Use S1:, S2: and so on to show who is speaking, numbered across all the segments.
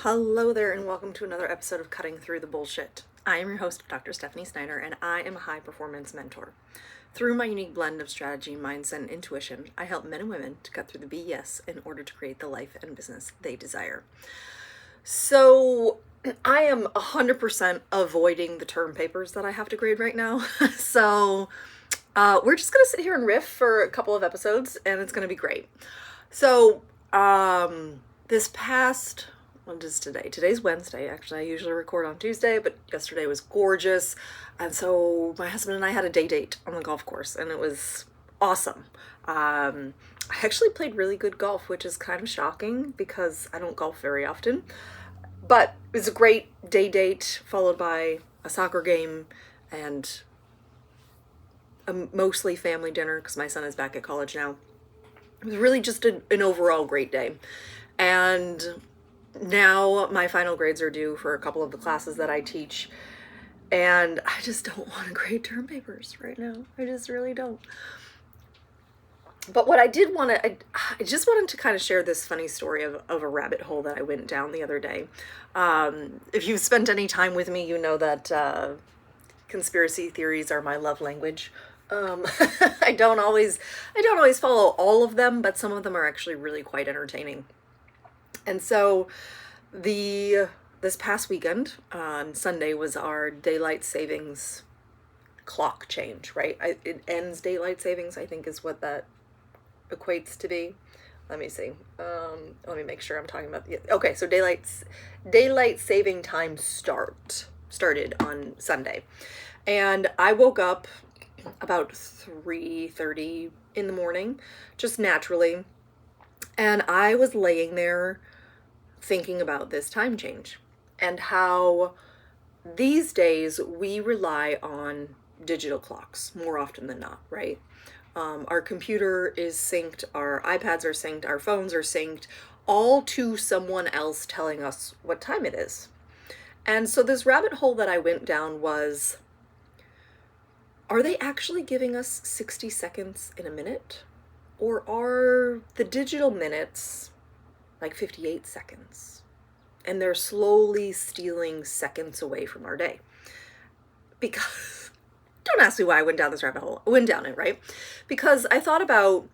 S1: Hello there, and welcome to another episode of Cutting Through the Bullshit. I am your host, Dr. Stephanie Snyder, and I am a high performance mentor. Through my unique blend of strategy, mindset, and intuition, I help men and women to cut through the BS in order to create the life and business they desire. So, I am 100% avoiding the term papers that I have to grade right now. We're just going to sit here and riff for a couple of episodes, and it's going to be great. So, this past, what is today? Today's Wednesday. Actually, I usually record on Tuesday, but yesterday was gorgeous. And so my husband and I had a day date on the golf course, and it was awesome. I actually played really good golf, which is kind of shocking because I don't golf very often. But it was a great day date, followed by a soccer game and a mostly family dinner because my son is back at college now. It was really just an overall great day. And now my final grades are due for a couple of the classes that I teach. And I just don't want to grade term papers right now. I just really don't. But what I did want to, I just wanted to kind of share this funny story of a rabbit hole that I went down the other day. If you've spent any time with me, you know that conspiracy theories are my love language. I don't always follow all of them, but some of them are actually really quite entertaining. And so this past weekend on Sunday was our daylight savings clock change, right? It ends daylight savings, I think is what that equates to be. Let me see. Let me make sure I'm talking about. Okay, so daylight saving time started on Sunday. And I woke up about 3:30 in the morning, just naturally. And I was laying there thinking about this time change and how these days we rely on digital clocks more often than not, right? Our computer is synced, our iPads are synced, our phones are synced, all to someone else telling us what time it is. And so this rabbit hole that I went down was, are they actually giving us 60 seconds in a minute? Or are the digital minutes like 58 seconds? And they're slowly stealing seconds away from our day. Because, don't ask me why I went down this rabbit hole. I went down it, right? Because I thought about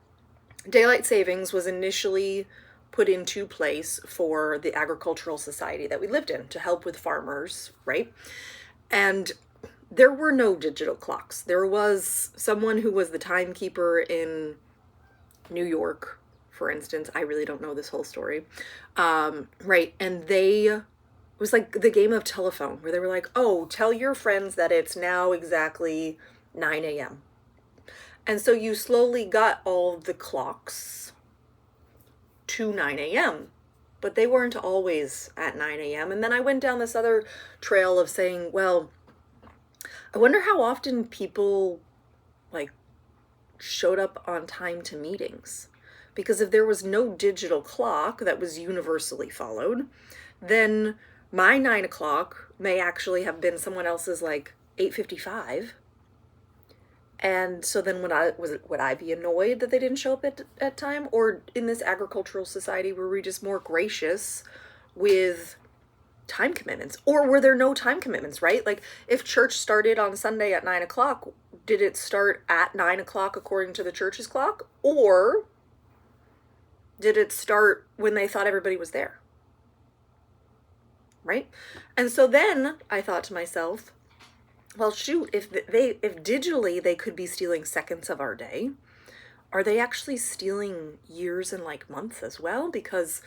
S1: daylight savings was initially put into place for the agricultural society that we lived in to help with farmers, right? And there were no digital clocks. There was someone who was the timekeeper in New York, for instance. I really don't know this whole story. Right. And it was like the game of telephone where they were like, oh, tell your friends that it's now exactly 9 a.m. And so you slowly got all the clocks to 9 a.m., but they weren't always at 9 a.m. And then I went down this other trail of saying, well, I wonder how often people like showed up on time to meetings. Because if there was no digital clock that was universally followed, then my 9 o'clock may actually have been someone else's like 8:55. And so then would I be annoyed that they didn't show up at time? Or in this agricultural society, were we just more gracious with time commitments? Or were there no time commitments, right? Like if church started on Sunday at 9 o'clock, did it start at 9 o'clock according to the church's clock? Or did it start when they thought everybody was there? Right? And so then I thought to myself, well, shoot, if digitally they could be stealing seconds of our day, are they actually stealing years and like months as well? Because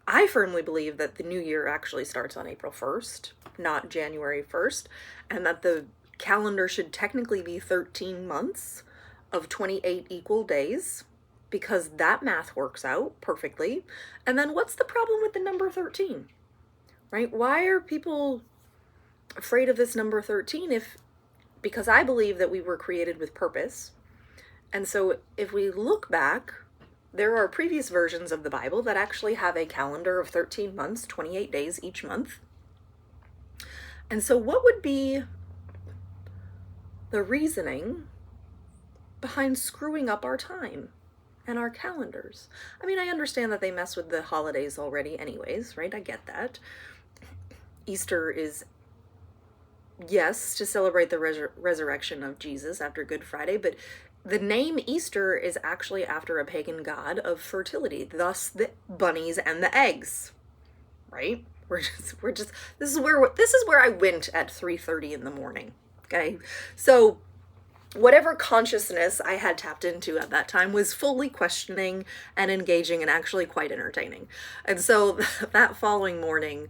S1: I firmly believe that the new year actually starts on April 1st, not January 1st, and that the calendar should technically be 13 months of 28 equal days, because that math works out perfectly. And then what's the problem with the number 13, right? Why are people afraid of this number 13 because I believe that we were created with purpose. And so if we look back, there are previous versions of the Bible that actually have a calendar of 13 months, 28 days each month. And so what would be the reasoning behind screwing up our time and our calendars. I mean, I understand that they mess with the holidays already anyways, right? I get that. Easter is, yes, to celebrate the resurrection of Jesus after Good Friday, but the name Easter is actually after a pagan god of fertility, thus the bunnies and the eggs, right? This is where I went at 3:30 in the morning. Okay. So whatever consciousness I had tapped into at that time was fully questioning and engaging and actually quite entertaining. And so that following morning,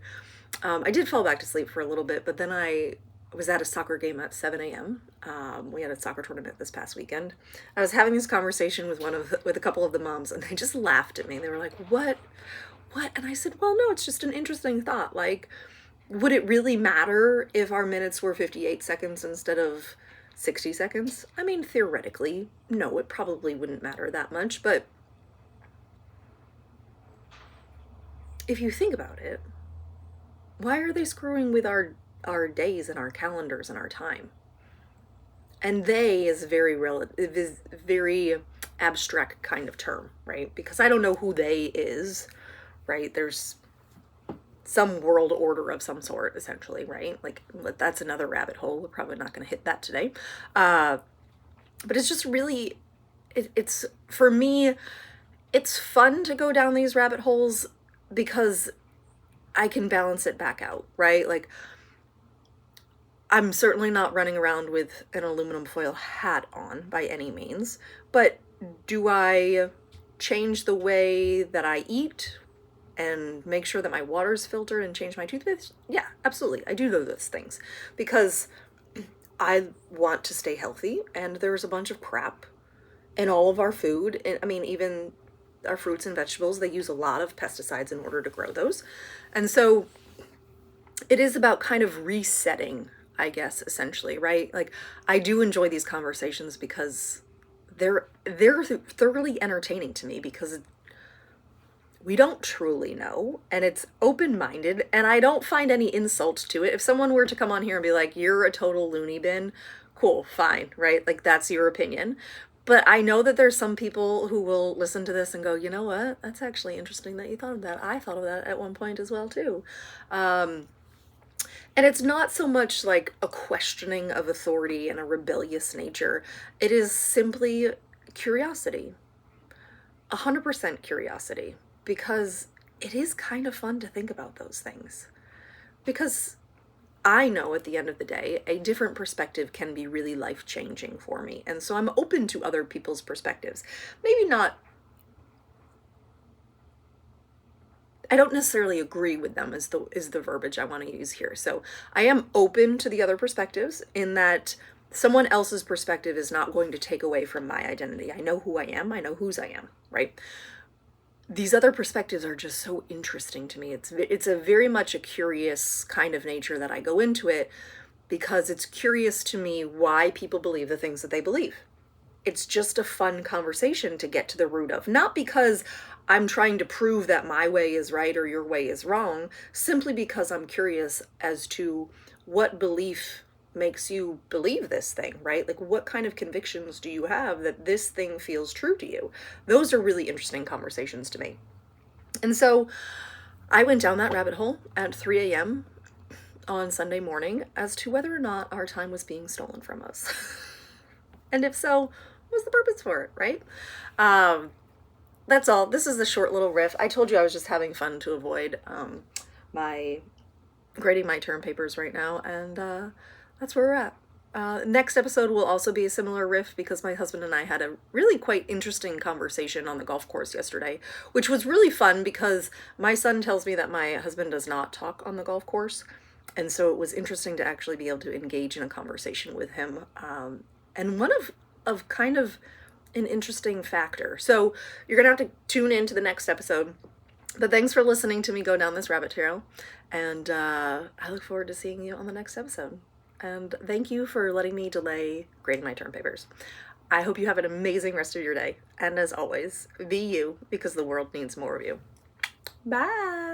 S1: I did fall back to sleep for a little bit, but then I was at a soccer game at 7 a.m. We had a soccer tournament this past weekend. I was having this conversation with a couple of the moms, and they just laughed at me. They were like, "What? What?" And I said, "Well, no, it's just an interesting thought. Like, would it really matter if our minutes were 58 seconds instead of 60 seconds? I mean, theoretically, no, it probably wouldn't matter that much, but if you think about it, why are they screwing with our days and our calendars and our time?" And "they" is very abstract kind of term, right? Because I don't know who "they" is, right? There's some world order of some sort, essentially, right? Like, that's another rabbit hole. We're probably not going to hit that today. But it's just really, it's, for me, it's fun to go down these rabbit holes because I can balance it back out, right? Like, I'm certainly not running around with an aluminum foil hat on by any means, but do I change the way that I eat and make sure that my water's filtered and change my toothpaste? Yeah, absolutely. I do those things because I want to stay healthy, and there's a bunch of crap in all of our food. And I mean, even our fruits and vegetables, they use a lot of pesticides in order to grow those. And so it is about kind of resetting, I guess, essentially, right? Like, I do enjoy these conversations because they're thoroughly entertaining to me, because we don't truly know, and it's open-minded, and I don't find any insult to it. If someone were to come on here and be like, "You're a total loony bin," cool, fine, right? Like, that's your opinion. But I know that there's some people who will listen to this and go, "You know what? That's actually interesting that you thought of that. I thought of that at one point as well, too." And it's not so much like a questioning of authority and a rebellious nature. It is simply curiosity. 100% curiosity. Because it is kind of fun to think about those things. Because I know at the end of the day, a different perspective can be really life-changing for me. And so I'm open to other people's perspectives. Maybe not, I don't necessarily agree with them is the verbiage I want to use here. So I am open to the other perspectives, in that someone else's perspective is not going to take away from my identity. I know who I am. I know whose I am, right? These other perspectives are just so interesting to me. It's a very much a curious kind of nature that I go into it, because it's curious to me why people believe the things that they believe. It's just a fun conversation to get to the root of, not because I'm trying to prove that my way is right or your way is wrong, simply because I'm curious as to what belief makes you believe this thing, right? Like, what kind of convictions do you have that this thing feels true to you? Those are really interesting conversations to me. And so I went down that rabbit hole at 3 a.m. on Sunday morning as to whether or not our time was being stolen from us. And if so, what was the purpose for it, right? That's all. This is a short little riff. I told you I was just having fun to avoid my grading my term papers right now, and that's where we're at. Next episode will also be a similar riff, because my husband and I had a really quite interesting conversation on the golf course yesterday, which was really fun because my son tells me that my husband does not talk on the golf course. And so it was interesting to actually be able to engage in a conversation with him. And one of kind of an interesting factor. So you're going to have to tune into the next episode. But thanks for listening to me go down this rabbit trail. And I look forward to seeing you on the next episode. And thank you for letting me delay grading my term papers. I hope you have an amazing rest of your day. And as always, be you, because the world needs more of you. Bye!